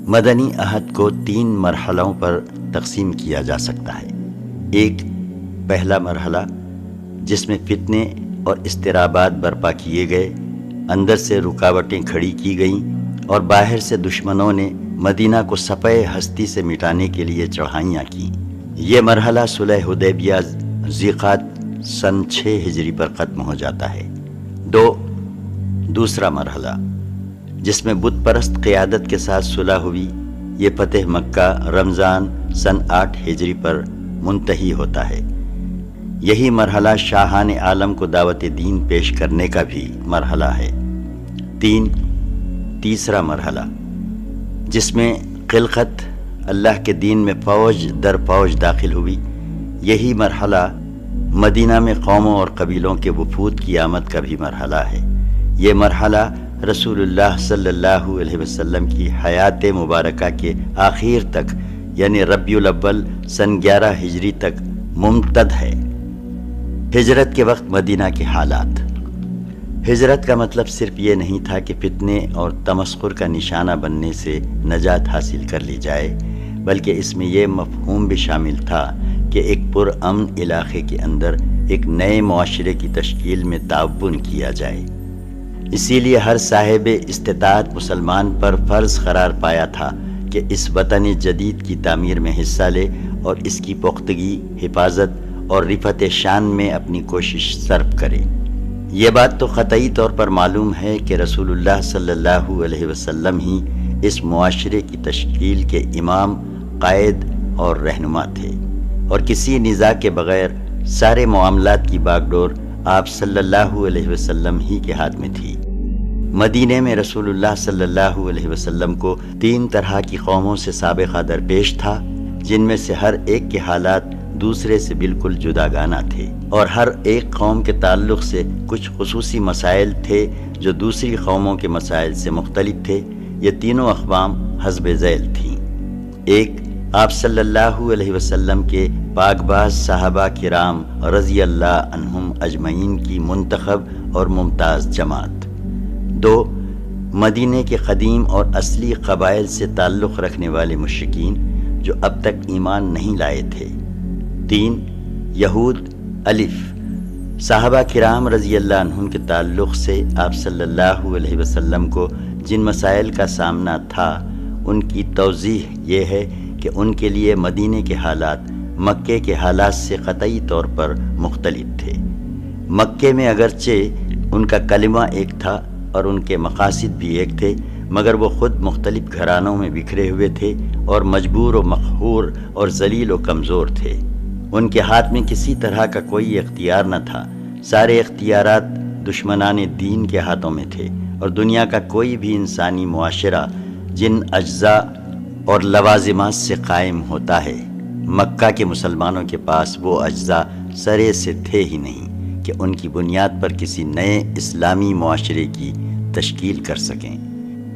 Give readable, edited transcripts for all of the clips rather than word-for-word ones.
مدنی عہد کو 3 مرحلوں پر تقسیم کیا جا سکتا ہے۔ ایک، پہلا مرحلہ جس میں فتنے اور اضطرابات برپا کیے گئے، اندر سے رکاوٹیں کھڑی کی گئیں اور باہر سے دشمنوں نے مدینہ کو صفحۂ ہستی سے مٹانے کے لیے چڑھائیاں کیں۔ یہ مرحلہ صلح حدیبیہ ذیقعت سن 6 ہجری پر ختم ہو جاتا ہے۔ دوسرا مرحلہ جس میں بت پرست قیادت کے ساتھ صلح ہوئی، یہ فتح مکہ رمضان سن 8 ہجری پر منتہی ہوتا ہے۔ یہی مرحلہ شاہان عالم کو دعوت دین پیش کرنے کا بھی مرحلہ ہے۔ تیسرا مرحلہ جس میں خلقت اللہ کے دین میں فوج در فوج داخل ہوئی، یہی مرحلہ مدینہ میں قوموں اور قبیلوں کے وفود کی آمد کا بھی مرحلہ ہے۔ یہ مرحلہ رسول اللہ صلی اللہ علیہ وسلم کی حیات مبارکہ کے آخر تک یعنی ربیع الاول سن 11 ہجری تک ممتد ہے۔ ہجرت کے وقت مدینہ کے حالات۔ ہجرت کا مطلب صرف یہ نہیں تھا کہ فتنے اور تمسخر کا نشانہ بننے سے نجات حاصل کر لی جائے، بلکہ اس میں یہ مفہوم بھی شامل تھا کہ ایک پرامن علاقے کے اندر ایک نئے معاشرے کی تشکیل میں تعاون کیا جائے۔ اسی لیے ہر صاحب استطاعت مسلمان پر فرض قرار پایا تھا کہ اس وطن جدید کی تعمیر میں حصہ لے اور اس کی پختگی، حفاظت اور رفعت شان میں اپنی کوشش صرف کرے۔ یہ بات تو قطعی طور پر معلوم ہے کہ رسول اللہ صلی اللہ علیہ وسلم ہی اس معاشرے کی تشکیل کے امام، قائد اور رہنما تھے، اور کسی نزاع کے بغیر سارے معاملات کی باغ ڈور آپ صلی اللہ علیہ وسلم ہی کے ہاتھ میں تھی۔ مدینے میں رسول اللہ صلی اللہ علیہ وسلم کو 3 طرح کی قوموں سے سابقہ درپیش تھا، جن میں سے ہر ایک کے حالات دوسرے سے بالکل جداگانہ تھے، اور ہر ایک قوم کے تعلق سے کچھ خصوصی مسائل تھے جو دوسری قوموں کے مسائل سے مختلف تھے۔ یہ تینوں اقوام حسب ذیل تھیں۔ ایک، آپ صلی اللہ علیہ وسلم کے پاک باز صحابہ کرام رضی اللہ عنہم اجمعین کی منتخب اور ممتاز جماعت۔ 2، مدینے کے قدیم اور اصلی قبائل سے تعلق رکھنے والے مشرکین جو اب تک ایمان نہیں لائے تھے۔ 3، یہود الف صحابہ کرام رضی اللہ عنہم کے تعلق سے آپ صلی اللہ علیہ وسلم کو جن مسائل کا سامنا تھا، ان کی توضیح یہ ہے کہ ان کے لیے مدینے کے حالات مکے کے حالات سے قطعی طور پر مختلف تھے۔ مکے میں اگرچہ ان کا کلمہ ایک تھا اور ان کے مقاصد بھی ایک تھے، مگر وہ خود مختلف گھرانوں میں بکھرے ہوئے تھے اور مجبور و مقہور اور ذلیل و کمزور تھے۔ ان کے ہاتھ میں کسی طرح کا کوئی اختیار نہ تھا، سارے اختیارات دشمنان دین کے ہاتھوں میں تھے، اور دنیا کا کوئی بھی انسانی معاشرہ جن اجزاء اور لوازمات سے قائم ہوتا ہے، مکہ کے مسلمانوں کے پاس وہ اجزاء سرے سے تھے ہی نہیں کہ ان کی بنیاد پر کسی نئے اسلامی معاشرے کی تشکیل کر سکیں۔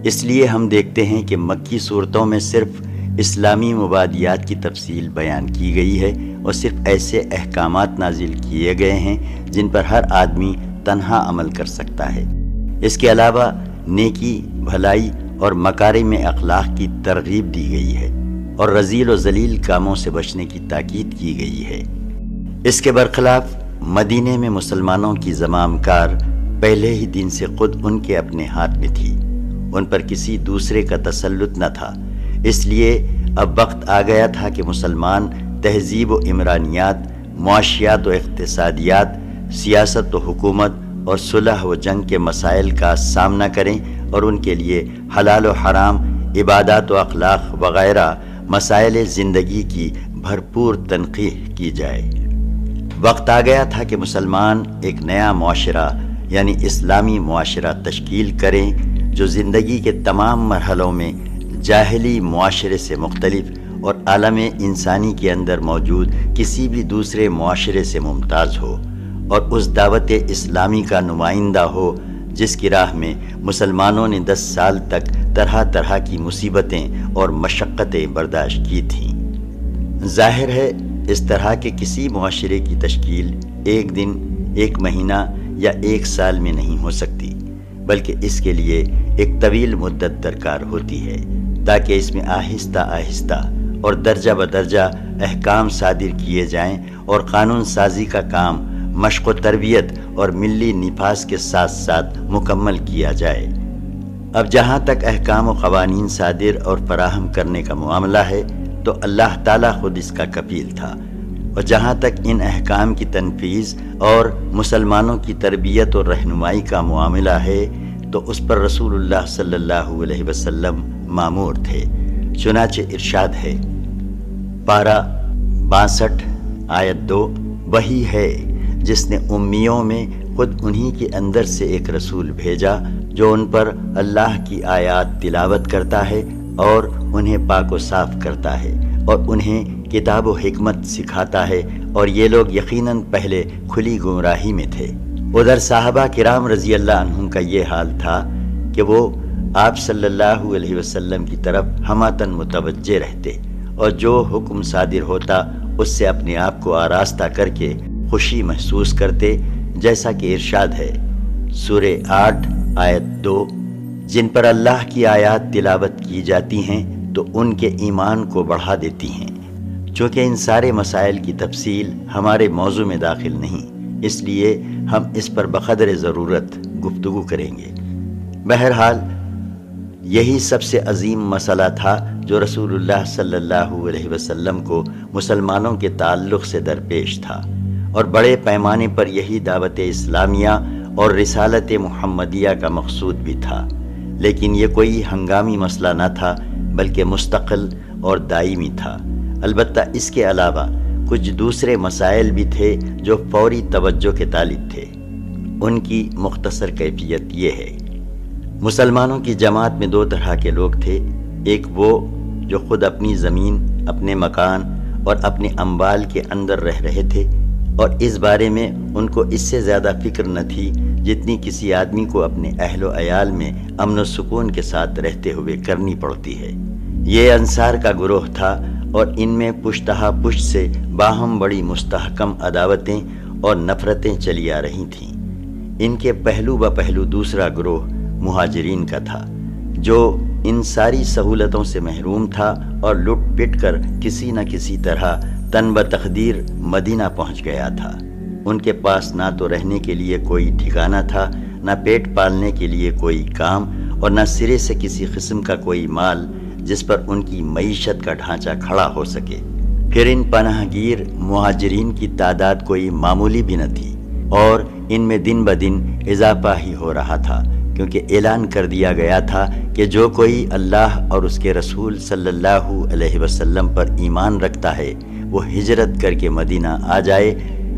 اس لیے ہم دیکھتے ہیں کہ مکی صورتوں میں صرف اسلامی مبادیات کی تفصیل بیان کی گئی ہے اور صرف ایسے احکامات نازل کیے گئے ہیں جن پر ہر آدمی تنہا عمل کر سکتا ہے۔ اس کے علاوہ نیکی، بھلائی اور مکارم اخلاق کی ترغیب دی گئی ہے اور رذیل و ذلیل کاموں سے بچنے کی تاکید کی گئی ہے۔ اس کے برخلاف مدینے میں مسلمانوں کی زمام کار پہلے ہی دن سے خود ان کے اپنے ہاتھ میں تھی، ان پر کسی دوسرے کا تسلط نہ تھا۔ اس لیے اب وقت آ گیا تھا کہ مسلمان تہذیب و عمرانیات، معاشیات و اقتصادیات، سیاست و حکومت اور صلح و جنگ کے مسائل کا سامنا کریں اور ان کے لیے حلال و حرام، عبادات و اخلاق وغیرہ مسائل زندگی کی بھرپور تنقیح کی جائے۔ وقت آ گیا تھا کہ مسلمان ایک نیا معاشرہ یعنی اسلامی معاشرہ تشکیل کریں جو زندگی کے تمام مرحلوں میں جاہلی معاشرے سے مختلف اور عالم انسانی کے اندر موجود کسی بھی دوسرے معاشرے سے ممتاز ہو، اور اس دعوت اسلامی کا نمائندہ ہو جس کی راہ میں مسلمانوں نے 10 سال تک طرح طرح کی مصیبتیں اور مشقتیں برداشت کی تھیں۔ ظاہر ہے اس طرح کے کسی معاشرے کی تشکیل ایک دن، ایک مہینہ یا ایک سال میں نہیں ہو سکتی، بلکہ اس کے لیے ایک طویل مدت درکار ہوتی ہے تاکہ اس میں آہستہ آہستہ اور درجہ بدرجہ احکام صادر کیے جائیں اور قانون سازی کا کام مشق و تربیت اور ملی نفاذ کے ساتھ ساتھ مکمل کیا جائے۔ اب جہاں تک احکام و قوانین صادر اور فراہم کرنے کا معاملہ ہے تو اللہ تعالیٰ خود اس کا کفیل تھا، اور جہاں تک ان احکام کی تنفیذ اور مسلمانوں کی تربیت اور رہنمائی کا معاملہ ہے تو اس پر رسول اللہ صلی اللہ علیہ وسلم مامور تھے۔ چنانچہ ارشاد ہے، پارہ 62 آیت 2، وہی ہے جس نے امیوں میں خود انہی کے اندر سے ایک رسول بھیجا جو ان پر اللہ کی آیات تلاوت کرتا ہے اور انہیں پاک و صاف کرتا ہے اور انہیں کتاب و حکمت سکھاتا ہے، اور یہ لوگ یقیناً پہلے کھلی گمراہی میں تھے۔ ادھر صحابہ کرام رضی اللہ عنہم کا یہ حال تھا کہ وہ آپ صلی اللہ علیہ وسلم کی طرف ہماتن متوجہ رہتے اور جو حکم صادر ہوتا اس سے اپنے آپ کو آراستہ کر کے خوشی محسوس کرتے، جیسا کہ ارشاد ہے سورہ 8 آیت 2، جن پر اللہ کی آیات تلاوت کی جاتی ہیں تو ان کے ایمان کو بڑھا دیتی ہیں۔ چونکہ ان سارے مسائل کی تفصیل ہمارے موضوع میں داخل نہیں، اس لیے ہم اس پر بقدر ضرورت گفتگو کریں گے۔ بہرحال یہی سب سے عظیم مسئلہ تھا جو رسول اللہ صلی اللہ علیہ وسلم کو مسلمانوں کے تعلق سے درپیش تھا، اور بڑے پیمانے پر یہی دعوت اسلامیہ اور رسالت محمدیہ کا مقصود بھی تھا، لیکن یہ کوئی ہنگامی مسئلہ نہ تھا بلکہ مستقل اور دائمی تھا۔ البتہ اس کے علاوہ کچھ دوسرے مسائل بھی تھے جو فوری توجہ کے طالب تھے۔ ان کی مختصر کیفیت یہ ہے، مسلمانوں کی جماعت میں دو طرح کے لوگ تھے، ایک وہ جو خود اپنی زمین، اپنے مکان اور اپنے اموال کے اندر رہ رہے تھے، اور اس بارے میں ان کو اس سے زیادہ فکر نہ تھی جتنی کسی آدمی کو اپنے اہل و عیال میں امن و سکون کے ساتھ رہتے ہوئے کرنی پڑتی ہے۔ یہ انصار کا گروہ تھا، اور ان میں پشتہا پشت سے باہم بڑی مستحکم عداوتیں اور نفرتیں چلی آ رہی تھیں۔ ان کے پہلو بہ پہلو دوسرا گروہ مہاجرین کا تھا، جو ان ساری سہولتوں سے محروم تھا اور لٹ پٹ کر کسی نہ کسی طرح تن بتقدیر مدینہ پہنچ گیا تھا۔ ان کے پاس نہ تو رہنے کے لیے کوئی ٹھکانہ تھا، نہ پیٹ پالنے کے لیے کوئی کام، اور نہ سرے سے کسی قسم کا کوئی مال جس پر ان کی معیشت کا ڈھانچہ کھڑا ہو سکے۔ پھر ان پناہ گیر مہاجرین کی تعداد کوئی معمولی بھی نہ تھی، اور ان میں دن بدن اضافہ ہی ہو رہا تھا، کیونکہ اعلان کر دیا گیا تھا کہ جو کوئی اللہ اور اس کے رسول صلی اللہ علیہ وسلم پر ایمان رکھتا ہے وہ ہجرت کر کے مدینہ آ جائے،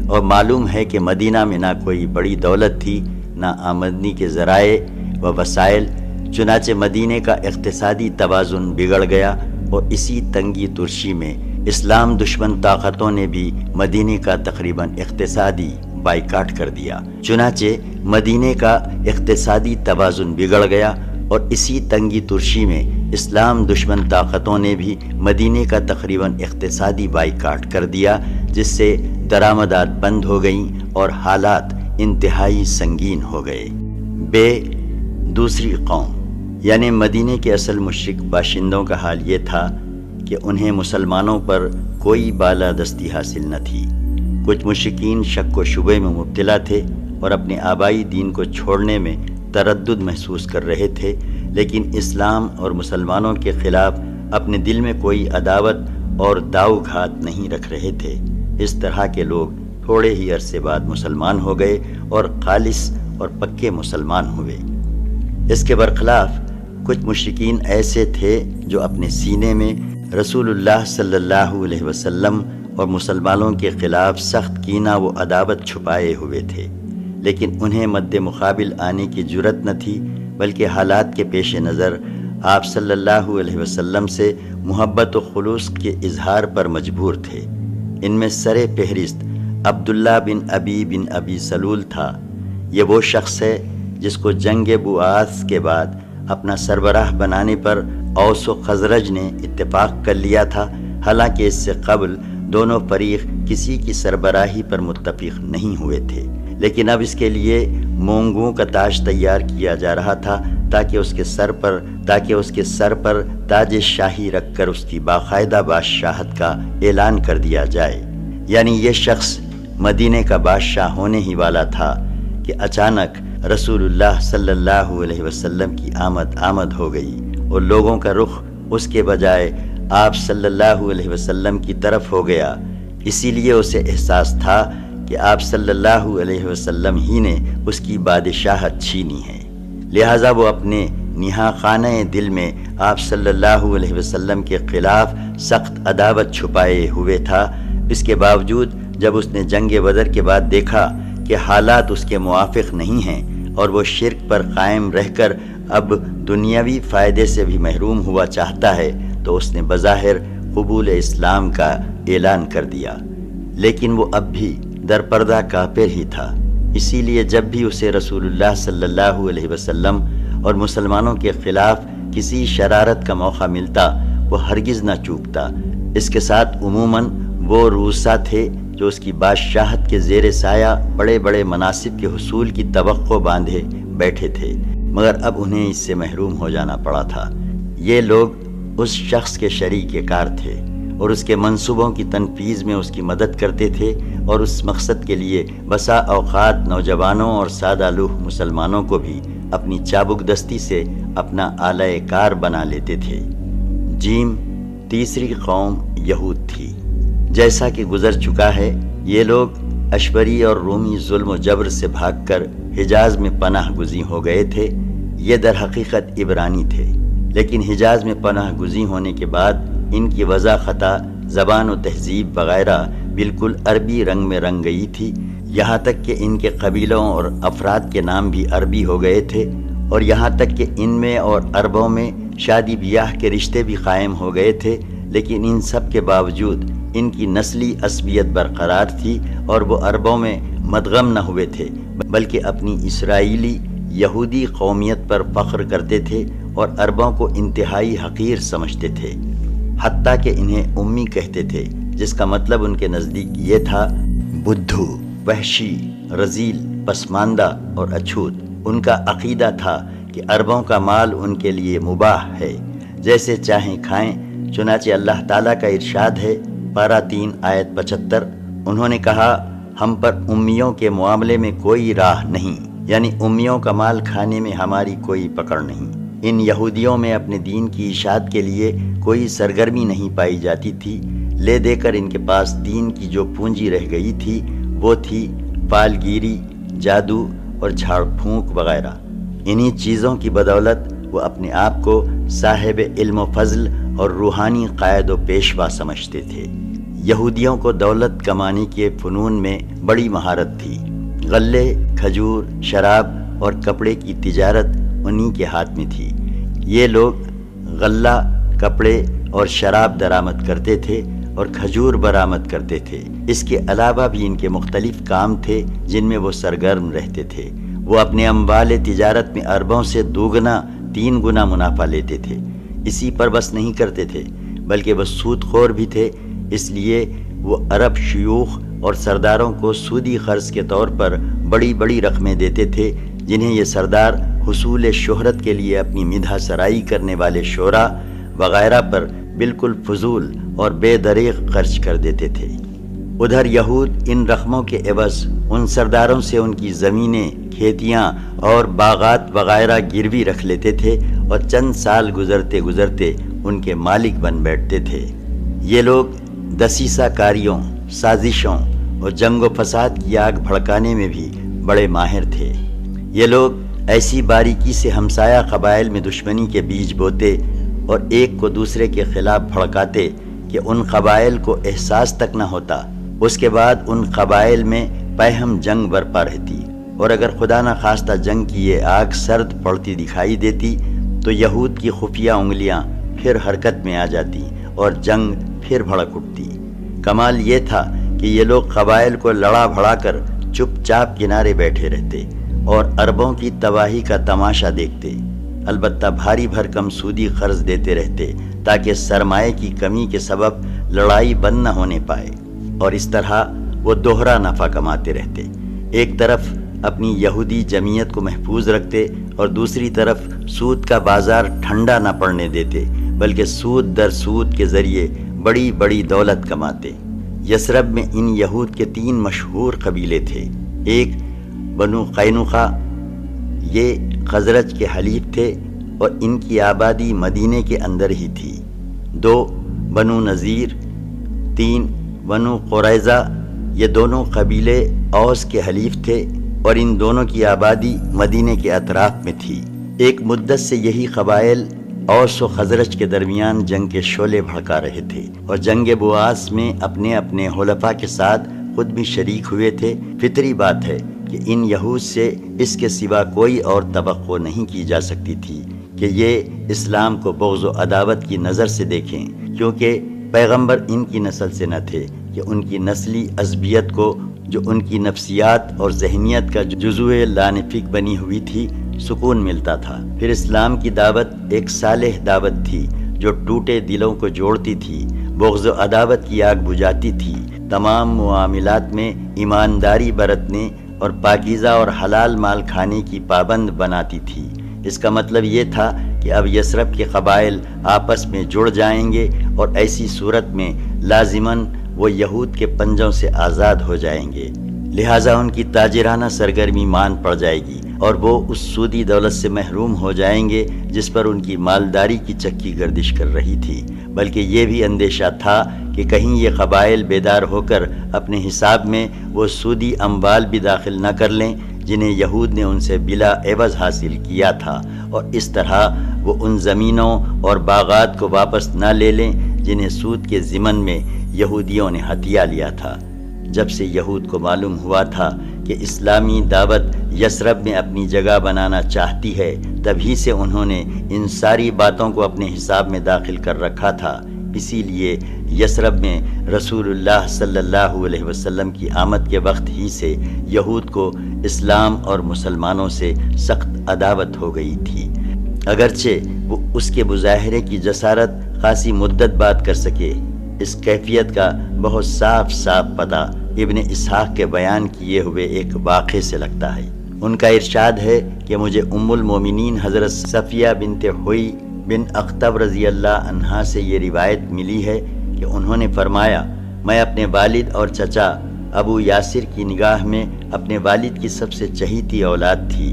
اور معلوم ہے کہ مدینہ میں نہ کوئی بڑی دولت تھی، نہ آمدنی کے ذرائع و وسائل، چنانچہ مدینے کا اقتصادی توازن بگڑ گیا، اور اسی تنگی ترشی میں اسلام دشمن طاقتوں نے بھی مدینے کا تقریباً اقتصادی بائیکاٹ کر دیا۔ چنانچہ مدینے کا اقتصادی توازن بگڑ گیا، اور اسی تنگی ترشی میں اسلام دشمن طاقتوں نے بھی مدینے کا تقریباً اقتصادی بائیکاٹ کر دیا، جس سے درآمدات بند ہو گئیں اور حالات انتہائی سنگین ہو گئے۔ دوسری قوم یعنی مدینے کے اصل مشرک باشندوں کا حال یہ تھا کہ انہیں مسلمانوں پر کوئی بالادستی حاصل نہ تھی۔ کچھ مشرکین شک و شبے میں مبتلا تھے اور اپنے آبائی دین کو چھوڑنے میں تردد محسوس کر رہے تھے، لیکن اسلام اور مسلمانوں کے خلاف اپنے دل میں کوئی عداوت اور داؤ گھات نہیں رکھ رہے تھے۔ اس طرح کے لوگ تھوڑے ہی عرصے بعد مسلمان ہو گئے اور خالص اور پکے مسلمان ہوئے۔ اس کے برخلاف کچھ مشرکین ایسے تھے جو اپنے سینے میں رسول اللہ صلی اللہ علیہ وسلم اور مسلمانوں کے خلاف سخت کینہ و عداوت چھپائے ہوئے تھے، لیکن انہیں مد مقابل آنے کی جرأت نہ تھی، بلکہ حالات کے پیش نظر آپ صلی اللہ علیہ وسلم سے محبت و خلوص کے اظہار پر مجبور تھے۔ ان میں سر فہرست عبداللہ بن ابی سلول تھا۔ یہ وہ شخص ہے جس کو جنگ بؤاس کے بعد اپنا سربراہ بنانے پر اوس و خزرج نے اتفاق کر لیا تھا، حالانکہ اس سے قبل دونوں فریق کسی کی سربراہی پر متفق نہیں ہوئے تھے، لیکن اب اس کے لیے مونگوں کا تاج تیار کیا جا رہا تھا تاکہ اس کے سر پر تاج شاہی رکھ کر اس کی باقاعدہ بادشاہت کا اعلان کر دیا جائے۔ یعنی یہ شخص مدینے کا بادشاہ ہونے ہی والا تھا کہ اچانک رسول اللہ صلی اللہ علیہ وسلم کی آمد ہو گئی اور لوگوں کا رخ اس کے بجائے آپ صلی اللہ علیہ وسلم کی طرف ہو گیا۔ اسی لیے اسے احساس تھا کہ آپ صلی اللہ علیہ وسلم ہی نے اس کی بادشاہت چھینی ہے، لہٰذا وہ اپنے نہا خانہ دل میں آپ صلی اللہ علیہ وسلم کے خلاف سخت عداوت چھپائے ہوئے تھا۔ اس کے باوجود جب اس نے جنگ بدر کے بعد دیکھا کہ حالات اس کے موافق نہیں ہیں اور وہ شرک پر قائم رہ کر اب دنیاوی فائدے سے بھی محروم ہوا چاہتا ہے، تو اس نے بظاہر قبول اسلام کا اعلان کر دیا، لیکن وہ اب بھی در پردہ کافر ہی تھا۔ اسی لیے جب بھی اسے رسول اللہ صلی اللہ علیہ وسلم اور مسلمانوں کے خلاف کسی شرارت کا موقع ملتا وہ ہرگز نہ چوکتا۔ اس کے ساتھ عموماً وہ روسا تھے جو اس کی بادشاہت کے زیر سایہ بڑے بڑے مناصب کے حصول کی توقع باندھے بیٹھے تھے، مگر اب انہیں اس سے محروم ہو جانا پڑا تھا۔ یہ لوگ اس شخص کے شریک کار تھے اور اس کے منصوبوں کی تنفیذ میں اس کی مدد کرتے تھے، اور اس مقصد کے لیے بسا اوقات نوجوانوں اور سادہ لوح مسلمانوں کو بھی اپنی چابک دستی سے اپنا آلہ کار بنا لیتے تھے۔ تیسری قوم یہود تھی۔ جیسا کہ گزر چکا ہے، یہ لوگ اشبری اور رومی ظلم و جبر سے بھاگ کر حجاز میں پناہ گزین ہو گئے تھے۔ یہ در حقیقت عبرانی تھے، لیکن حجاز میں پناہ گزین ہونے کے بعد ان کی وضع خطا، زبان و تہذیب وغیرہ بالکل عربی رنگ میں رنگ گئی تھی، یہاں تک کہ ان کے قبیلوں اور افراد کے نام بھی عربی ہو گئے تھے، اور یہاں تک کہ ان میں اور عربوں میں شادی بیاہ کے رشتے بھی قائم ہو گئے تھے۔ لیکن ان سب کے باوجود ان کی نسلی عصبیت برقرار تھی، اور وہ عربوں میں مدغم نہ ہوئے تھے، بلکہ اپنی اسرائیلی یہودی قومیت پر فخر کرتے تھے اور عربوں کو انتہائی حقیر سمجھتے تھے، حتیٰ کہ انہیں امی کہتے تھے، جس کا مطلب ان کے نزدیک یہ تھا بدھو، وحشی، رذیل، پسماندہ اور اچھوت۔ ان کا عقیدہ تھا کہ عربوں کا مال ان کے لیے مباح ہے، جیسے چاہیں کھائیں، چنانچہ اللہ تعالیٰ کا ارشاد ہے، پارہ 3 آیت 75، انہوں نے کہا ہم پر امیوں کے معاملے میں کوئی راہ نہیں، یعنی امیوں کا مال کھانے میں ہماری کوئی پکڑ نہیں۔ ان یہودیوں میں اپنے دین کی اشاعت کے لیے کوئی سرگرمی نہیں پائی جاتی تھی، لے دے کر ان کے پاس دین کی جو پونجی رہ گئی تھی وہ تھی فالگیری، جادو اور جھاڑ پھونک وغیرہ۔ انہی چیزوں کی بدولت وہ اپنے آپ کو صاحب علم و فضل اور روحانی قائد و پیشوا سمجھتے تھے۔ یہودیوں کو دولت کمانے کے فنون میں بڑی مہارت تھی۔ غلے، کھجور، شراب اور کپڑے کی تجارت انہی کے ہاتھ میں تھی۔ یہ لوگ غلہ، کپڑے اور شراب درآمد کرتے تھے اور کھجور برآمد کرتے تھے۔ اس کے علاوہ بھی ان کے مختلف کام تھے جن میں وہ سرگرم رہتے تھے۔ وہ اپنے اموال تجارت میں عربوں سے 2 گنا 3 گنا منافع لیتے تھے۔ اسی پر بس نہیں کرتے تھے، بلکہ وہ سود خور بھی تھے، اس لیے وہ عرب شیوخ اور سرداروں کو سودی قرض کے طور پر بڑی بڑی رقمیں دیتے تھے، جنہیں یہ سردار حصول شہرت کے لیے اپنی مدح سرائی کرنے والے شعراء وغیرہ پر بالکل فضول اور بے دریغ خرچ کر دیتے تھے۔ ادھر یہود ان رقموں کے عوض ان سرداروں سے ان کی زمینیں، کھیتیاں اور باغات وغیرہ گروی رکھ لیتے تھے اور چند سال گزرتے گزرتے ان کے مالک بن بیٹھتے تھے۔ یہ لوگ دسیسہ کاریوں، سازشوں اور جنگ و فساد کی آگ بھڑکانے میں بھی بڑے ماہر تھے۔ یہ لوگ ایسی باریکی سے ہمسایہ قبائل میں دشمنی کے بیج بوتے اور ایک کو دوسرے کے خلاف بھڑکاتے کہ ان قبائل کو احساس تک نہ ہوتا۔ اس کے بعد ان قبائل میں پہم جنگ برپا رہتی، اور اگر خدا نہ خواستہ جنگ کی یہ آگ سرد پڑتی دکھائی دیتی تو یہود کی خفیہ انگلیاں پھر حرکت میں آ جاتی اور جنگ پھر بھڑک اٹھتی۔ کمال یہ تھا کہ یہ لوگ قبائل کو لڑا بھڑا کر چپ چاپ کنارے بیٹھے رہتے اور عربوں کی تباہی کا تماشا دیکھتے، البتہ بھاری بھرکم سودی قرض دیتے رہتے تاکہ سرمایہ کی کمی کے سبب لڑائی بند نہ ہونے پائے، اور اس طرح وہ دوہرا نفع کماتے رہتے۔ ایک طرف اپنی یہودی جمعیت کو محفوظ رکھتے اور دوسری طرف سود کا بازار ٹھنڈا نہ پڑنے دیتے، بلکہ سود در سود کے ذریعے بڑی بڑی دولت کماتے۔ یثرب میں ان یہود کے 3 مشہور قبیلے تھے۔ ایک بنو قینقاع، یہ خزرج کے حلیف تھے اور ان کی آبادی مدینے کے اندر ہی تھی۔ 2 بنو نذیر، 3 بنو قریظہ، یہ دونوں قبیلے اوس کے حلیف تھے اور ان دونوں کی آبادی مدینے کے اطراف میں تھی۔ ایک مدت سے یہی قبائل اوس و خزرج کے درمیان جنگ کے شعلے بھڑکا رہے تھے اور جنگ بواس میں اپنے اپنے حلفاء کے ساتھ خود بھی شریک ہوئے تھے۔ فطری بات ہے کہ ان یہود سے اس کے سوا کوئی اور توقع نہیں کی جا سکتی تھی کہ یہ اسلام کو بغض و عداوت کی نظر سے دیکھیں، کیونکہ پیغمبر ان کی نسل سے نہ تھے کہ ان کی نسلی عصبیت کو، جو ان کی نفسیات اور ذہنیت کا جزو لانفک بنی ہوئی تھی، سکون ملتا تھا۔ پھر اسلام کی دعوت ایک صالح دعوت تھی جو ٹوٹے دلوں کو جوڑتی تھی، بغض و عداوت کی آگ بجھاتی تھی، تمام معاملات میں ایمانداری برتنے اور پاکیزہ اور حلال مال کھانے کی پابند بناتی تھی۔ اس کا مطلب یہ تھا کہ اب یثرب کے قبائل آپس میں جڑ جائیں گے اور ایسی صورت میں لازماً وہ یہود کے پنجوں سے آزاد ہو جائیں گے، لہٰذا ان کی تاجرانہ سرگرمی مان پڑ جائے گی اور وہ اس سودی دولت سے محروم ہو جائیں گے جس پر ان کی مالداری کی چکی گردش کر رہی تھی۔ بلکہ یہ بھی اندیشہ تھا کہ کہیں یہ قبائل بیدار ہو کر اپنے حساب میں وہ سودی اموال بھی داخل نہ کر لیں جنہیں یہود نے ان سے بلا عوض حاصل کیا تھا، اور اس طرح وہ ان زمینوں اور باغات کو واپس نہ لے لیں جنہیں سود کے ضمن میں یہودیوں نے ہتھیہ لیا تھا۔ جب سے یہود کو معلوم ہوا تھا کہ اسلامی دعوت یثرب میں اپنی جگہ بنانا چاہتی ہے، تبھی سے انہوں نے ان ساری باتوں کو اپنے حساب میں داخل کر رکھا تھا۔ اسی لیے یثرب میں رسول اللہ صلی اللہ علیہ وسلم کی آمد کے وقت ہی سے یہود کو اسلام اور مسلمانوں سے سخت عداوت ہو گئی تھی، اگرچہ وہ اس کے مظاہرے کی جسارت خاصی مدت بعد کر سکے۔ اس کیفیت کا بہت صاف پتہ ابن اسحاق کے بیان کیے ہوئے ایک واقعے سے لگتا ہے۔ ان کا ارشاد ہے کہ مجھے ام المومنین حضرت صفیہ بنت حوی بن اخطب رضی اللہ عنہا سے یہ روایت ملی ہے کہ انہوں نے فرمایا، میں اپنے والد اور چچا ابو یاسر کی نگاہ میں اپنے والد کی سب سے چہیتی اولاد تھی۔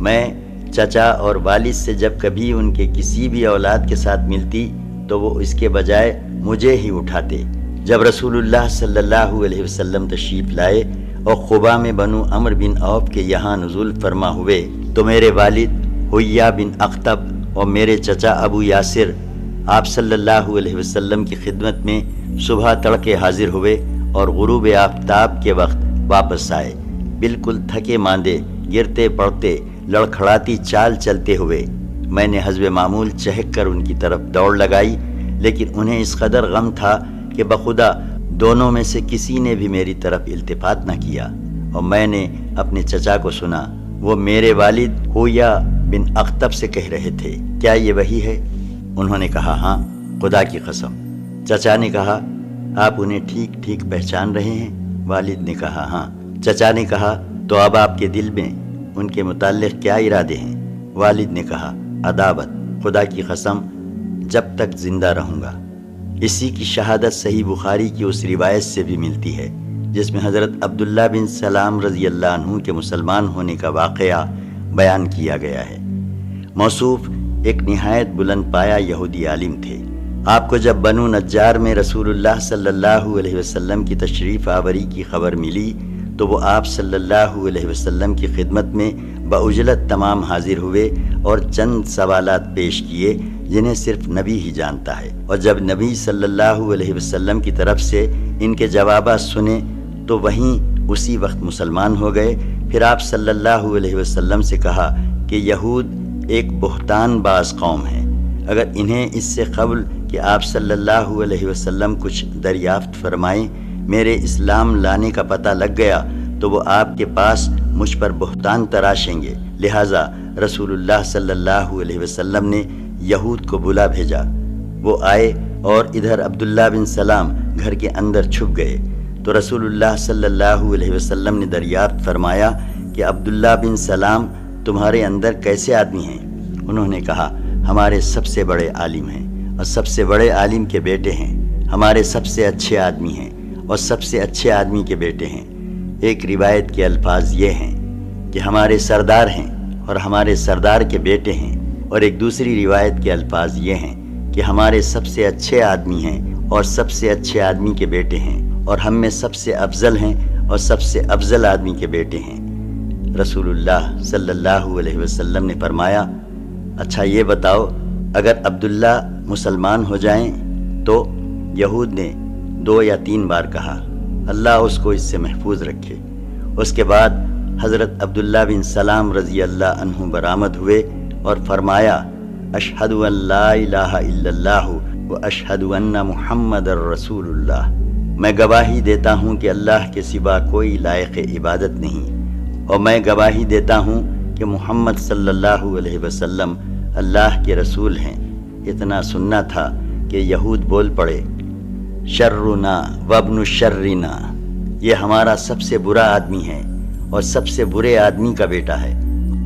میں چچا اور والد سے جب کبھی ان کے کسی بھی اولاد کے ساتھ ملتی تو وہ اس کے بجائے مجھے ہی اٹھاتے۔ جب رسول اللہ صلی اللہ علیہ وسلم تشریف لائے اور قبا میں بنو عمرو بن عوف کے یہاں نزول فرما ہوئے تو میرے والد حویہ بن اخطب اور میرے چچا ابو یاسر آپ صلی اللہ علیہ وسلم کی خدمت میں صبح تڑکے حاضر ہوئے اور غروب آفتاب کے وقت واپس آئے، بالکل تھکے ماندے، گرتے پڑتے، لڑکھڑاتی چال چلتے ہوئے۔ میں نے حسب معمول چہک کر ان کی طرف دوڑ لگائی، لیکن انہیں اس قدر غم تھا کہ بخدا دونوں میں سے کسی نے بھی میری طرف التفات نہ کیا، اور میں نے اپنے چچا کو سنا، وہ میرے والد حویہ بن اخطب سے کہہ رہے تھے، کیا یہ وہی ہے؟ انہوں نے کہا، ہاں خدا کی قسم۔ چچا نے کہا، آپ انہیں ٹھیک ٹھیک پہچان رہے ہیں؟ والد نے کہا، ہاں۔ چچا نے کہا، تو اب آپ کے دل میں ان کے متعلق کیا ارادے ہیں؟ والد نے کہا، عداوت، خدا کی قسم جب تک زندہ رہوں گا۔ اسی کی شہادت صحیح بخاری کی اس روایت سے بھی ملتی ہے جس میں حضرت عبداللہ بن سلام رضی اللہ عنہ کے مسلمان ہونے کا واقعہ بیان کیا گیا ہے۔ موصوف ایک نہایت بلند پایا یہودی عالم تھے۔ آپ کو جب بنو نجار میں رسول اللہ صلی اللہ علیہ وسلم کی تشریف آوری کی خبر ملی تو وہ آپ صلی اللہ علیہ وسلم کی خدمت میں بعجلت تمام حاضر ہوئے اور چند سوالات پیش کیے جنہیں صرف نبی ہی جانتا ہے، اور جب نبی صلی اللہ علیہ وسلم کی طرف سے ان کے جوابات سنے تو وہیں اسی وقت مسلمان ہو گئے۔ پھر آپ صلی اللہ علیہ وسلم سے کہا کہ یہود ایک بہتان باز قوم ہے، اگر انہیں اس سے قبل کہ آپ صلی اللہ علیہ وسلم کچھ دریافت فرمائیں میرے اسلام لانے کا پتہ لگ گیا تو وہ آپ کے پاس مجھ پر بہتان تراشیں گے، لہٰذا رسول اللہ صلی اللہ علیہ وسلم نے یہود کو بلا بھیجا۔ وہ آئے اور ادھر عبداللہ بن سلام گھر کے اندر چھپ گئے تو رسول اللہ صلی اللہ علیہ وسلم نے دریافت فرمایا کہ عبداللہ بن سلام تمہارے اندر کیسے آدمی ہیں؟ انہوں نے کہا ہمارے سب سے بڑے عالم ہیں اور سب سے بڑے عالم کے بیٹے ہیں، ہمارے سب سے اچھے آدمی ہیں اور سب سے اچھے آدمی کے بیٹے ہیں۔ ایک روایت کے الفاظ یہ ہیں کہ ہمارے سردار ہیں اور ہمارے سردار کے بیٹے ہیں، اور ایک دوسری روایت کے الفاظ یہ ہیں کہ ہمارے سب سے اچھے آدمی ہیں اور سب سے اچھے آدمی کے بیٹے ہیں، اور ہم میں سب سے افضل ہیں اور سب سے افضل آدمی کے بیٹے ہیں۔ رسول اللہ صلی اللہ علیہ وسلم نے فرمایا، اچھا یہ بتاؤ اگر عبداللہ مسلمان ہو جائیں تو؟ یہود نے 2 یا 3 بار کہا۔ اللہ اس کو اس سے محفوظ رکھے۔ اس کے بعد حضرت عبداللہ بن سلام رضی اللہ عنہ برآمد ہوئے اور فرمایا، اشہد ان لا الہ الا اللہ و اشہد ان محمد الرسول اللہ، میں گواہی دیتا ہوں کہ اللہ کے سوا کوئی لائق عبادت نہیں، اور میں گواہی دیتا ہوں کہ محمد صلی اللہ علیہ وسلم اللہ کے رسول ہیں۔ اتنا سننا تھا کہ یہود بول پڑے، شرنا وابن شرنا، یہ ہمارا سب سے برا آدمی ہے اور سب سے برے آدمی کا بیٹا ہے،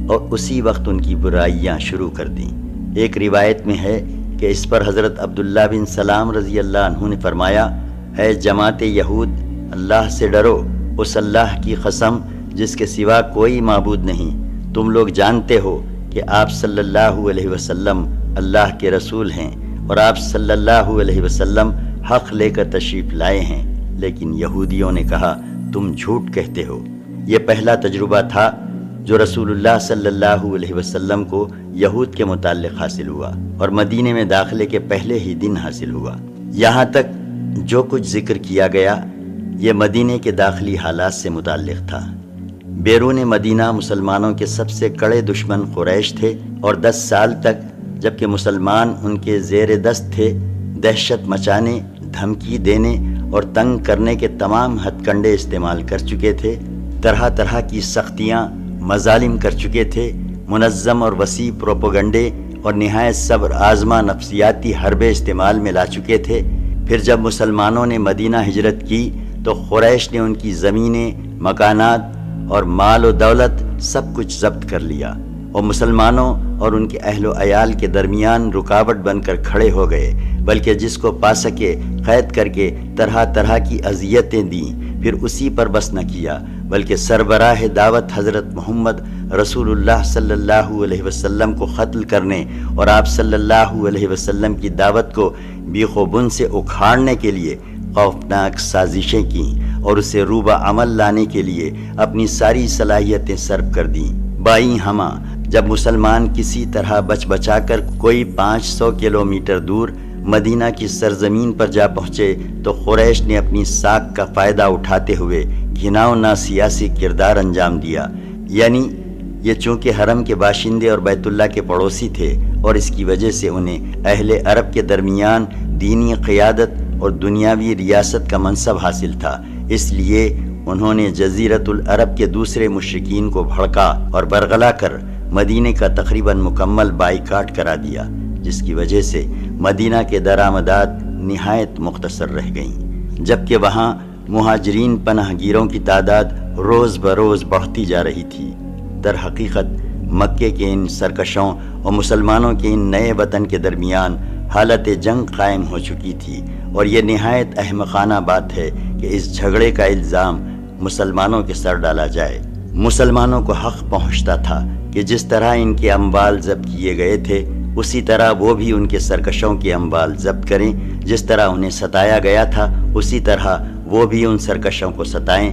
اور اسی وقت ان کی برائیاں شروع کر دیں۔ ایک روایت میں ہے کہ اس پر حضرت عبداللہ بن سلام رضی اللہ عنہ نے فرمایا، اے جماعت یہود، اللہ سے ڈرو، اس اللہ کی قسم جس کے سوا کوئی معبود نہیں، تم لوگ جانتے ہو کہ آپ صلی اللہ علیہ وسلم اللہ کے رسول ہیں اور آپ صلی اللہ علیہ وسلم حق لے کر تشریف لائے ہیں، لیکن یہودیوں نے کہا تم جھوٹ کہتے ہو۔ یہ پہلا تجربہ تھا جو رسول اللہ صلی اللہ علیہ وسلم کو یہود کے متعلق حاصل ہوا، اور مدینے میں داخلے کے پہلے ہی دن حاصل ہوا۔ یہاں تک جو کچھ ذکر کیا گیا یہ مدینے کے داخلی حالات سے متعلق تھا۔ بیرون مدینہ مسلمانوں کے سب سے کڑے دشمن قریش تھے، اور 10 سال تک جبکہ مسلمان ان کے زیر دست تھے، دہشت مچانے، دھمکی دینے اور تنگ کرنے کے تمام ہتھ کنڈے استعمال کر چکے تھے، طرح طرح کی سختیاں، مظالم کر چکے تھے، منظم اور وسیع پروپیگنڈے اور نہایت صبر آزما نفسیاتی حربے استعمال میں لا چکے تھے۔ پھر جب مسلمانوں نے مدینہ ہجرت کی تو قریش نے ان کی زمینیں، مکانات اور مال و دولت سب کچھ ضبط کر لیا، اور مسلمانوں اور ان کے اہل و عیال کے درمیان رکاوٹ بن کر کھڑے ہو گئے، بلکہ جس کو پا سکے قید کر کے طرح طرح کی اذیتیں دیں۔ پھر اسی پر بس نہ کیا بلکہ سربراہ دعوت حضرت محمد رسول اللہ صلی اللہ علیہ وسلم کو قتل کرنے اور آپ صلی اللہ علیہ وسلم کی دعوت کو بیخ و بن سے اکھاڑنے کے لیے خوفناک سازشیں کیں، اور اسے روبہ عمل لانے کے لیے اپنی ساری صلاحیتیں صرف کر دیں۔ بائیں ہمہ جب مسلمان کسی طرح بچ بچا کر کوئی 500 کلومیٹر دور مدینہ کی سرزمین پر جا پہنچے تو قریش نے اپنی ساکھ کا فائدہ اٹھاتے ہوئے گھناؤنا سیاسی کردار انجام دیا، یعنی یہ چونکہ حرم کے باشندے اور بیت اللہ کے پڑوسی تھے، اور اس کی وجہ سے انہیں اہل عرب کے درمیان دینی قیادت اور دنیاوی ریاست کا منصب حاصل تھا، اس لیے انہوں نے جزیرۃ العرب کے دوسرے مشرکین کو بھڑکا اور برگلا کر مدینے کا تقریباً مکمل بائیکاٹ کرا دیا، جس کی وجہ سے مدینہ کے درآمدات نہایت مختصر رہ گئیں، جبکہ وہاں مہاجرین پناہ گیروں کی تعداد روز بروز بڑھتی جا رہی تھی۔ در حقیقت مکے کے ان سرکشوں اور مسلمانوں کے ان نئے وطن کے درمیان حالت جنگ قائم ہو چکی تھی، اور یہ نہایت احمقانہ بات ہے کہ اس جھگڑے کا الزام مسلمانوں کے سر ڈالا جائے۔ مسلمانوں کو حق پہنچتا تھا کہ جس طرح ان کے اموال ضبط کیے گئے تھے اسی طرح وہ بھی ان کے سرکشوں کے اموال ضبط کریں، جس طرح انہیں ستایا گیا تھا اسی طرح وہ بھی ان سرکشوں کو ستائیں،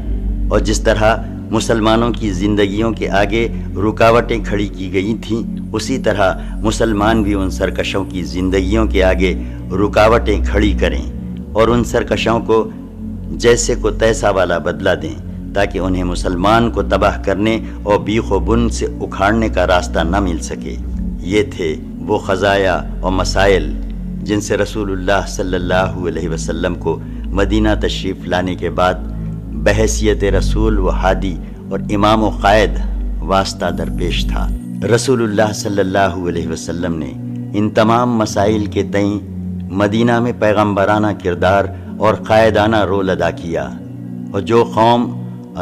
اور جس طرح مسلمانوں کی زندگیوں کے آگے رکاوٹیں کھڑی کی گئی تھیں اسی طرح مسلمان بھی ان سرکشوں کی زندگیوں کے آگے رکاوٹیں کھڑی کریں، اور ان سرکشوں کو جیسے کو تیسا والا بدلہ دیں، تاکہ انہیں مسلمان کو تباہ کرنے اور بیخ و بن سے اکھاڑنے کا راستہ نہ مل سکے۔ یہ تھے وہ قضایا اور مسائل جن سے رسول اللہ صلی اللہ علیہ وسلم کو مدینہ تشریف لانے کے بعد بحیثیت رسول و ہادی اور امام و قائد واسطہ درپیش تھا۔ رسول اللہ صلی اللہ علیہ وسلم نے ان تمام مسائل کے تئیں مدینہ میں پیغمبرانہ کردار اور قائدانہ رول ادا کیا، اور جو قوم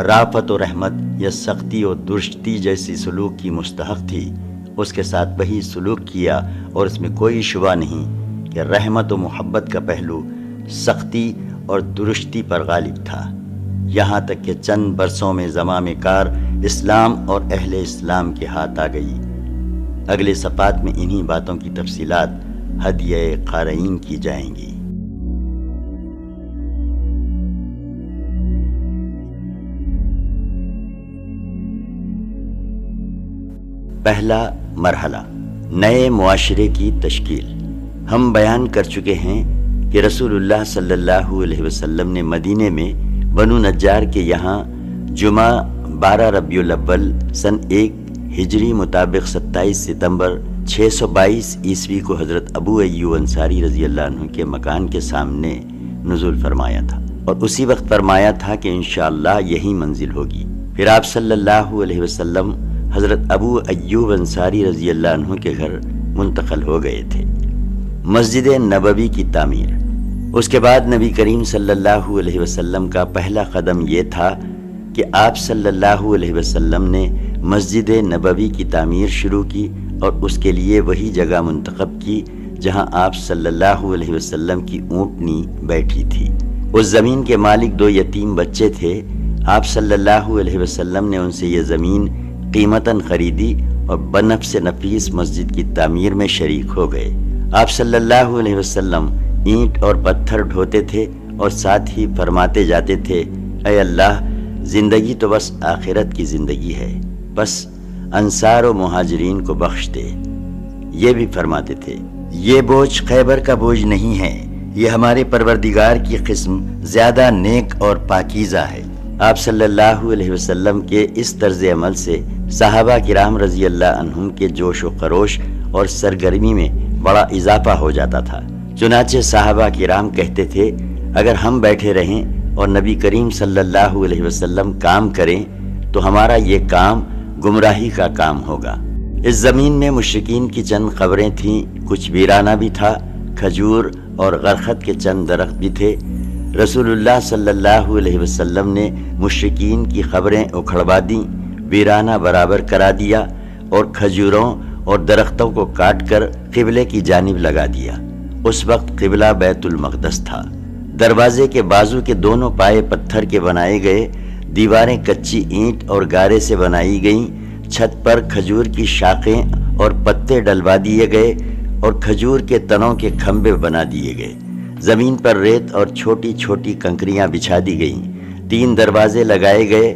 رافت و رحمت یا سختی و درشتی جیسی سلوک کی مستحق تھی اس کے ساتھ وہی سلوک کیا، اور اس میں کوئی شبہ نہیں کہ رحمت و محبت کا پہلو سختی اور درستی پر غالب تھا، یہاں تک کہ چند برسوں میں زمام کار اسلام اور اہل اسلام کے ہاتھ آ گئی۔ اگلے صفحات میں انہی باتوں کی تفصیلات ہدیہ قارئین کی جائیں گی۔ پہلا مرحلہ، نئے معاشرے کی تشکیل۔ ہم بیان کر چکے ہیں کہ رسول اللہ صلی اللہ علیہ وسلم نے مدینے میں بنو نجار کے یہاں جمعہ 12 ربیع الاول سن 1 ہجری مطابق 27 ستمبر 622 عیسوی کو حضرت ابو ایوب انصاری رضی اللہ عنہ کے مکان کے سامنے نزول فرمایا تھا، اور اسی وقت فرمایا تھا کہ انشاءاللہ یہی منزل ہوگی۔ پھر آپ صلی اللہ علیہ وسلم حضرت ابو ایوب انصاری رضی اللہ عنہ کے گھر منتقل ہو گئے تھے۔ مسجد نبوی کی تعمیر۔ اس کے بعد نبی کریم صلی اللہ علیہ وسلم کا پہلا قدم یہ تھا کہ آپ صلی اللہ علیہ وسلم نے مسجد نبوی کی تعمیر شروع کی، اور اس کے لیے وہی جگہ منتخب کی جہاں آپ صلی اللہ علیہ وسلم کی اونٹنی بیٹھی تھی۔ اس زمین کے مالک 2 یتیم بچے تھے۔ آپ صلی اللہ علیہ وسلم نے ان سے یہ زمین قیمتاً خریدی اور بنفس نفیس مسجد کی تعمیر میں شریک ہو گئے۔ آپ صلی اللہ علیہ وسلم اینٹ اور پتھر ڈھوتے تھے اور ساتھ ہی فرماتے جاتے تھے، اے اللہ، زندگی تو بس آخرت کی زندگی ہے، بس انصار و مہاجرین کو بخش دے۔ یہ بھی فرماتے تھے، یہ بوجھ خیبر کا بوجھ نہیں ہے، یہ ہمارے پروردگار کی قسم زیادہ نیک اور پاکیزہ ہے۔ آپ صلی اللہ علیہ وسلم کے اس طرز عمل سے صحابہ کرام رضی اللہ عنہم کے جوش و خروش اور سرگرمی میں بڑا اضافہ ہو جاتا تھا۔ چنانچہ صحابہ کرام کہتے تھے، اگر ہم بیٹھے رہیں اور نبی کریم صلی اللہ علیہ وسلم کام کریں تو ہمارا یہ کام گمراہی کا کام ہوگا۔ اس زمین میں مشرکین کی چند قبریں تھیں، کچھ ویرانہ بھی تھا، کھجور اور غرخت کے چند درخت بھی تھے۔ رسول اللہ صلی اللہ علیہ وسلم نے مشرکین کی قبریں اکھڑوا دیں، ویرانہ برابر کرا دیا، اور کھجوروں اور درختوں کو کاٹ کر قبلے کی جانب لگا دیا۔ اس وقت قبلہ بیت المقدس تھا۔ دروازے کے بازو کے دونوں پائے پتھر کے بنائے گئے، دیواریں کچی اینٹ اور گارے سے بنائی گئیں، چھت پر کھجور کی شاخیں اور پتے ڈلوا دیے گئے اور کھجور کے تنوں کے کھمبے بنا دیے گئے۔ زمین پر ریت اور چھوٹی چھوٹی کنکریاں بچھا دی گئیں۔ 3 دروازے لگائے گئے۔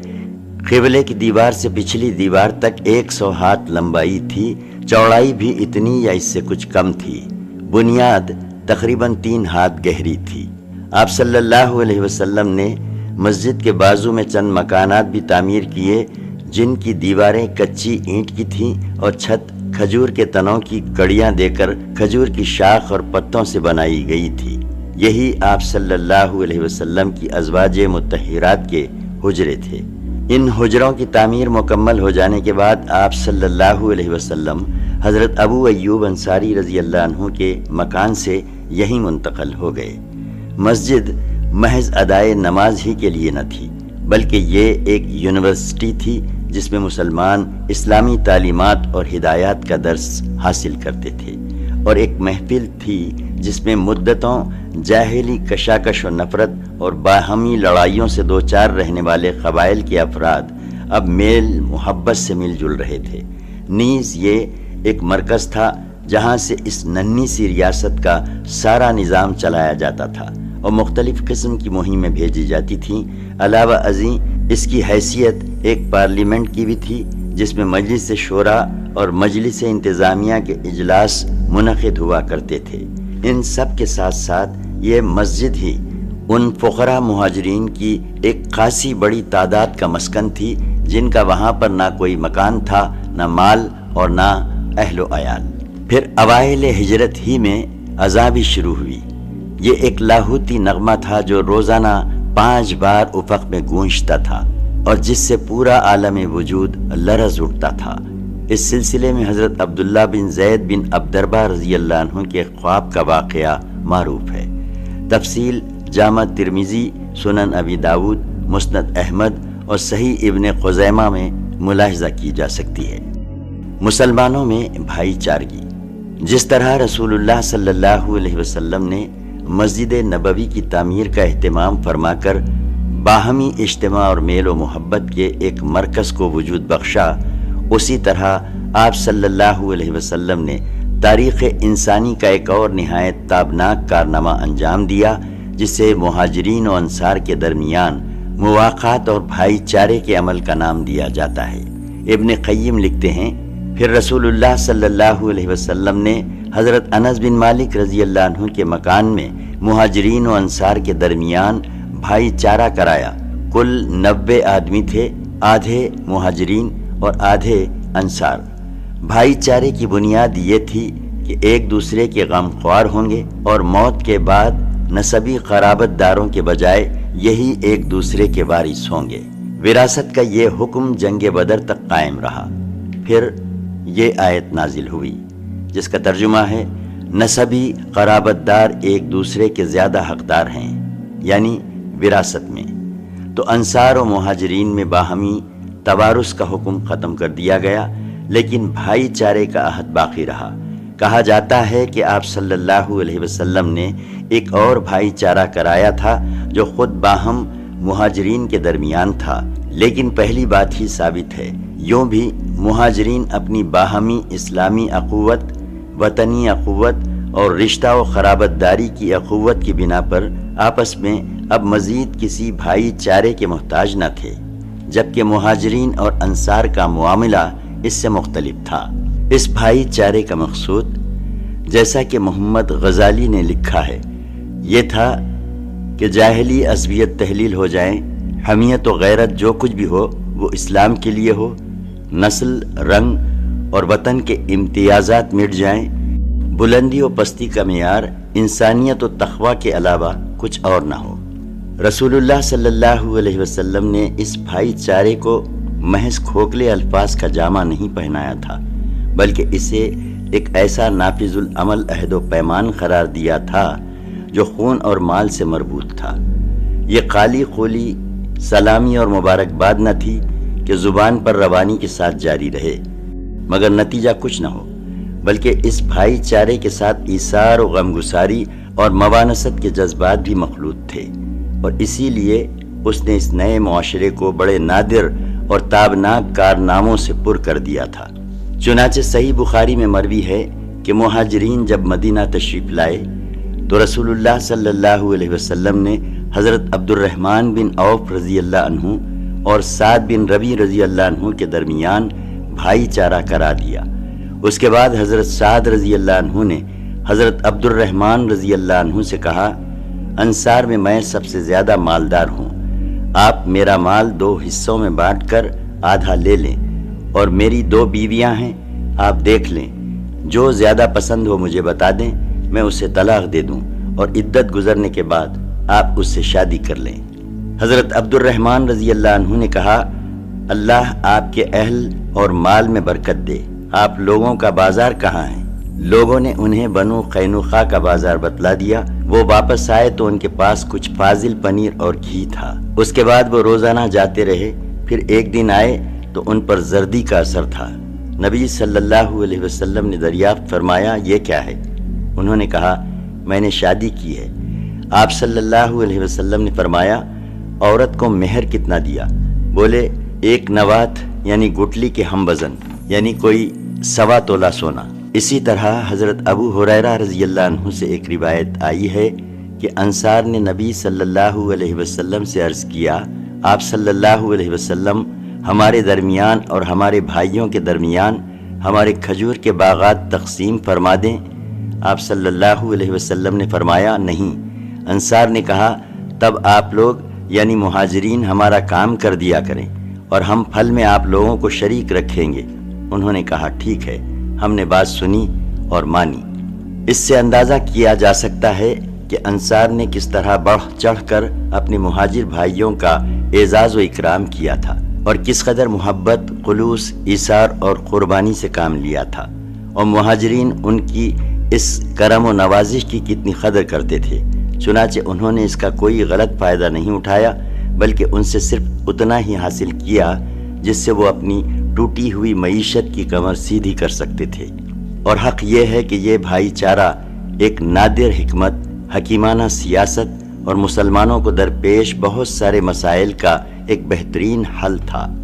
قبلے کی دیوار سے پچھلی دیوار تک 100 ہاتھ لمبائی تھی، چوڑائی بھی اتنی یا اس سے کچھ کم تھی۔ بنیاد تقریباً 3 ہاتھ گہری تھی۔ آپ صلی اللہ علیہ وسلم نے مسجد کے بازو میں چند مکانات بھی تعمیر کیے، جن کی دیواریں کچی اینٹ کی تھیں اور چھت کھجور کے تنوں کی کڑیاں دے کر کھجور کی شاخ اور پتوں سے بنائی گئی تھی۔ یہی آپ صلی اللہ علیہ وسلم کی ازواج مطہرات کے حجرے تھے۔ ان حجروں کی تعمیر مکمل ہو جانے کے بعد آپ صلی اللہ علیہ وسلم حضرت ابو ایوب انصاری رضی اللہ عنہ کے مکان سے یہیں منتقل ہو گئے۔ مسجد محض ادائے نماز ہی کے لیے نہ تھی، بلکہ یہ ایک یونیورسٹی تھی جس میں مسلمان اسلامی تعلیمات اور ہدایات کا درس حاصل کرتے تھے، اور ایک محفل تھی جس میں مدتوں جاہلی کشاکش و نفرت اور باہمی لڑائیوں سے دوچار رہنے والے قبائل کے افراد اب میل محبت سے مل جل رہے تھے۔ نیز یہ ایک مرکز تھا جہاں سے اس ننھی سی ریاست کا سارا نظام چلایا جاتا تھا اور مختلف قسم کی مہمیں بھیجی جاتی تھیں۔ علاوہ ازیں اس کی حیثیت ایک پارلیمنٹ کی بھی تھی، جس میں مجلس شورا اور مجلس انتظامیہ کے اجلاس منعقد ہوا کرتے تھے۔ ان سب کے ساتھ ساتھ یہ مسجد ہی ان فقراء مہاجرین کی ایک خاصی بڑی تعداد کا مسکن تھی، جن کا وہاں پر نہ کوئی مکان تھا، نہ مال اور نہ اہل و عیال۔ پھر اوائل ہجرت ہی میں اذان بھی شروع ہوئی۔ یہ ایک لاہوتی نغمہ تھا جو روزانہ 5 بار افق میں گونجتا تھا اور جس سے پورا عالم وجود لرز اٹھتا تھا۔ اس سلسلے میں حضرت عبداللہ بن زید بن عبدربہ رضی اللہ عنہ کے خواب کا واقعہ معروف ہے۔ تفصیل جامع ترمذی، سنن ابی داود، مسند احمد اور صحیح ابن خزیمہ میں ملاحظہ کی جا سکتی ہے۔ مسلمانوں میں بھائی چارگی۔ جس طرح رسول اللہ صلی اللہ علیہ وسلم نے مسجد نبوی کی تعمیر کا اہتمام فرما کر باہمی اجتماع اور میل و محبت کے ایک مرکز کو وجود بخشا، اسی طرح آپ صلی اللہ علیہ وسلم نے تاریخ انسانی کا ایک اور نہایت تابناک کارنامہ انجام دیا، جسے مہاجرین و انصار کے درمیان مواقعات اور بھائی چارے کے عمل کا نام دیا جاتا ہے۔ ابن قیم لکھتے ہیں، پھر رسول اللہ صلی اللہ علیہ وسلم نے حضرت انس بن مالک رضی اللہ عنہ کے مکان میں مہاجرین و انصار کے درمیان بھائی چارہ کرایا۔ کل 90 آدمی تھے، آدھے مہاجرین اور آدھے انصار۔ بھائی چارے کی بنیاد یہ تھی کہ ایک دوسرے کے غم خوار ہوں گے اور موت کے بعد نسبی قرابت داروں کے بجائے یہی ایک دوسرے کے وارث ہوں گے۔ وراثت کا یہ حکم جنگ بدر تک قائم رہا۔ پھر یہ آیت نازل ہوئی جس کا ترجمہ ہے، نسبی قرابت دار ایک دوسرے کے زیادہ حقدار ہیں، یعنی وراثت میں۔ تو انصار و مہاجرین میں باہمی توارث کا حکم ختم کر دیا گیا، لیکن بھائی چارے کا عہد باقی رہا۔ کہا جاتا ہے کہ آپ صلی اللہ علیہ وسلم نے ایک اور بھائی چارہ کرایا تھا جو خود باہم مہاجرین کے درمیان تھا، لیکن پہلی بات ہی ثابت ہے۔ یوں بھی مہاجرین اپنی باہمی اسلامی اخوت، وطنی اخوت اور رشتہ و قرابت داری کی اخوت کی بنا پر آپس میں اب مزید کسی بھائی چارے کے محتاج نہ تھے، جبکہ مہاجرین اور انصار کا معاملہ اس سے مختلف تھا۔ اس بھائی چارے کا مقصود، جیسا کہ محمد غزالی نے لکھا ہے، یہ تھا کہ جاہلی عصبیت تحلیل ہو جائیں، حمیت و غیرت جو کچھ بھی ہو وہ اسلام کے لیے ہو، نسل، رنگ اور وطن کے امتیازات مٹ جائیں، بلندی و پستی کا معیار انسانیت و تقوی کے علاوہ کچھ اور نہ ہو۔ رسول اللہ صلی اللہ علیہ وسلم نے اس بھائی چارے کو محض کھوکھلے الفاظ کا جامہ نہیں پہنایا تھا، بلکہ اسے ایک ایسا نافذ العمل عہد و پیمان قرار دیا تھا جو خون اور مال سے مربوط تھا۔ یہ خالی قولی سلامی اور مبارکباد نہ تھی کہ زبان پر روانی کے ساتھ جاری رہے مگر نتیجہ کچھ نہ ہو، بلکہ اس بھائی چارے کے ساتھ ایثار و غمگساری اور موانست کے جذبات بھی مخلوط تھے، اور اسی لیے اس نے اس نئے معاشرے کو بڑے نادر اور تابناک کارناموں سے پر کر دیا تھا۔ چنانچہ صحیح بخاری میں مروی ہے کہ مہاجرین جب مدینہ تشریف لائے تو رسول اللہ صلی اللہ علیہ وسلم نے حضرت عبد الرحمن بن عوف رضی اللہ عنہ اور سعد بن ربیع رضی اللہ عنہ کے درمیان بھائی چارہ کرا دیا۔ اس کے بعد حضرت سعد رضی اللہ عنہ نے حضرت عبد الرحمن رضی اللہ عنہ سے کہا، انصار میں میں سب سے زیادہ مالدار ہوں، آپ میرا مال 2 حصوں میں بانٹ کر آدھا لے لیں، اور میری 2 بیویاں ہیں، آپ دیکھ لیں، جو زیادہ پسند ہو مجھے بتا دیں، میں اسے طلاق دے دوں، اور عدت گزرنے کے بعد آپ اس سے شادی کر لیں۔ حضرت عبد الرحمن رضی اللہ عنہ نے کہا، اللہ آپ کے اہل اور مال میں برکت دے، آپ لوگوں کا بازار کہاں ہے؟ لوگوں نے انہیں بنو قینوقا کا بازار بتلا دیا۔ وہ واپس آئے تو ان کے پاس کچھ فاضل پنیر اور گھی تھا۔ اس کے بعد وہ روزانہ جاتے رہے، پھر ایک دن آئے تو ان پر زردی کا اثر تھا۔ نبی صلی اللہ علیہ وسلم نے دریافت فرمایا، یہ کیا ہے؟ انہوں نے کہا، میں نے شادی کی ہے۔ آپ صلی اللہ علیہ وسلم نے فرمایا، عورت کو مہر کتنا دیا؟ بولے، 1 نوات یعنی گٹلی کے ہم وزن، یعنی کوئی 1.25 تولہ سونا۔ اسی طرح حضرت ابو ہریرہ رضی اللہ عنہ سے ایک روایت آئی ہے کہ انصار نے نبی صلی اللہ علیہ وسلم سے عرض کیا، آپ صلی اللہ علیہ وسلم ہمارے درمیان اور ہمارے بھائیوں کے درمیان ہمارے کھجور کے باغات تقسیم فرما دیں۔ آپ صلی اللہ علیہ وسلم نے فرمایا، نہیں۔ انصار نے کہا، تب آپ لوگ یعنی مہاجرین ہمارا کام کر دیا کریں اور ہم پھل میں آپ لوگوں کو شریک رکھیں گے۔ انہوں نے کہا، ٹھیک ہے، ہم نے بات سنی اور مانی۔ اس سے اندازہ کیا جا سکتا ہے کہ انصار نے کس طرح بڑھ چڑھ کر اپنے مہاجر بھائیوں کا اعزاز و اکرام کیا تھا، اور کس قدر محبت، خلوص، ایثار اور قربانی سے کام لیا تھا، اور مہاجرین ان کی اس کرم و نوازش کی کتنی قدر کرتے تھے۔ چنانچہ انہوں نے اس کا کوئی غلط فائدہ نہیں اٹھایا، بلکہ ان سے صرف اتنا ہی حاصل کیا جس سے وہ اپنی ٹوٹی ہوئی معیشت کی کمر سیدھی کر سکتے تھے۔ اور حق یہ ہے کہ یہ بھائی چارہ ایک نادر حکمت، حکیمانہ سیاست اور مسلمانوں کو درپیش بہت سارے مسائل کا ایک بہترین حل تھا۔